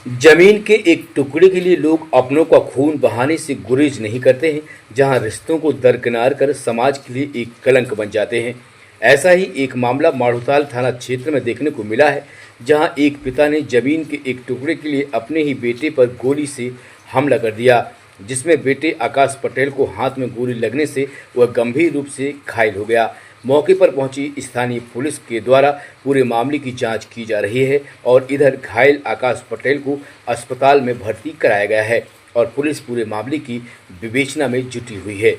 जमीन के एक टुकड़े के लिए लोग अपनों का खून बहाने से गुरेज नहीं करते हैं, जहां रिश्तों को दरकिनार कर समाज के लिए एक कलंक बन जाते हैं। ऐसा ही एक मामला माढ़ोताल थाना क्षेत्र में देखने को मिला है, जहां एक पिता ने जमीन के एक टुकड़े के लिए अपने ही बेटे पर गोली से हमला कर दिया, जिसमें बेटे आकाश पटेल को हाथ में गोली लगने से वह गंभीर रूप से घायल हो गया। मौके पर पहुंची स्थानीय पुलिस के द्वारा पूरे मामले की जांच की जा रही है और इधर घायल आकाश पटेल को अस्पताल में भर्ती कराया गया है और पुलिस पूरे मामले की विवेचना में जुटी हुई है।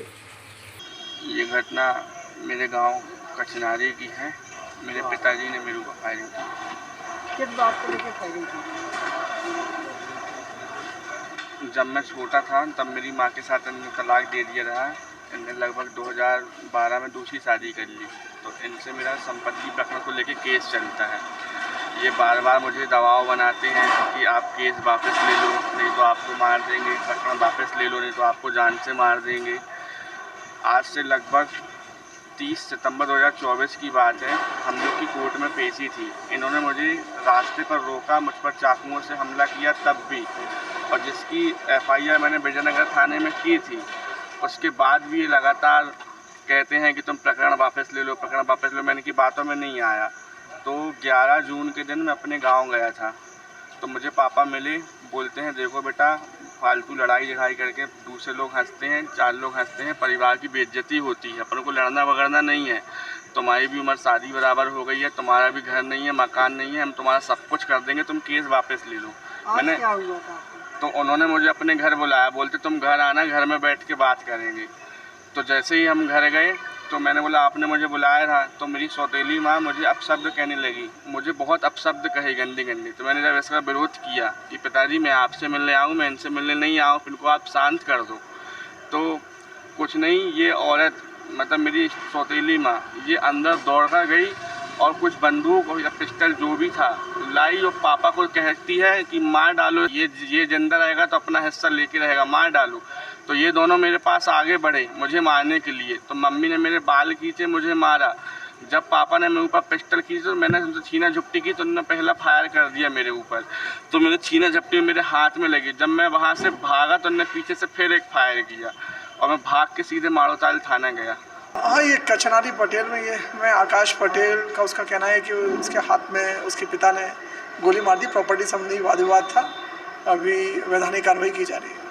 ये घटना मेरे गांव कचनारी की है। मेरे पिताजी ने मेरे को फायरिंग की। किस बात को लेकर फायरिंग की? जब मैं छोटा था तब मेरी माँ के साथ इन्होंने तलाक दे दिया रहा। इनने लगभग 2012 में दूसरी शादी कर ली, तो इनसे मेरा संपत्ति प्रकरण को लेकर केस चलता है। ये बार बार मुझे दबाव बनाते हैं कि आप केस वापस ले लो, नहीं तो आपको मार देंगे, प्रकरण वापस ले लो, नहीं तो आपको जान से मार देंगे। आज से लगभग 30 सितंबर 2024 की बात है। हम लोग की कोर्ट में पेशी थी। इन्होंने मुझे रास्ते पर रोका, मुझ पर चाकुओं से हमला किया तब भी, और जिसकी FIR मैंने विजयनगर थाने में की थी, उसके बाद भी ये लगातार कहते हैं कि तुम प्रकरण वापस ले लो, प्रकरण वापस ले लो। मैंने की बातों में नहीं आया। तो 11 जून के दिन मैं अपने गांव गया था, तो मुझे पापा मिले, बोलते हैं देखो बेटा, फालतू लड़ाई झगड़ाई करके दूसरे लोग हंसते हैं, 4 लोग हंसते हैं, परिवार की बेइज्जती होती है। अपन को लड़ना वगड़ना नहीं है। तुम्हारी भी उम्र शादी बराबर हो गई है, तुम्हारा भी घर नहीं है, मकान नहीं है, हम तुम्हारा सब कुछ कर देंगे, तुम केस वापस ले लो। मैंने क्या हुआ था? तो उन्होंने मुझे अपने घर बुलाया, बोलते तुम घर आना, घर में बैठ के बात करेंगे। तो जैसे ही हम घर गए तो मैंने बोला आपने मुझे बुलाया था, तो मेरी सौतेली माँ मुझे अपशब्द कहने लगी, मुझे बहुत अपशब्द कहे, गंदी गंदी। तो मैंने जब इसका विरोध किया कि पिताजी मैं आपसे मिलने आऊँ, मैं इनसे मिलने नहीं आऊँ, इनको आप शांत कर दो, तो कुछ नहीं, ये औरत मतलब मेरी सौतेली माँ ये अंदर दौड़ कर गई और कुछ बंदूक और पिस्टल जो भी था लाई और पापा को कहती है कि मार डालो, ये जिंदा रहेगा तो अपना हिस्सा लेके रहेगा, मार डालो। तो ये दोनों मेरे पास आगे बढ़े मुझे मारने के लिए। तो मम्मी ने मेरे बाल खींचे, मुझे मारा। जब पापा ने मेरे ऊपर पिस्टल खींची तो मैंने उनसे छीना झपटी की, तो उन्होंने पहला फायर कर दिया मेरे ऊपर। तो मेरे छीना झपटी मेरे हाथ में लगी। जब मैं वहाँ से भागा तो उन्होंने पीछे से फिर एक फायर किया और मैं भाग के सीधे माढ़ोताल थाना गया। हाँ, ये कचनारी पटेल में ये मैं आकाश पटेल का उसका कहना है कि उसके हाथ में उसके पिता ने गोली मार दी। प्रॉपर्टी संबंधी वाद विवाद था। अभी वैधानिक कार्रवाई की जा रही है।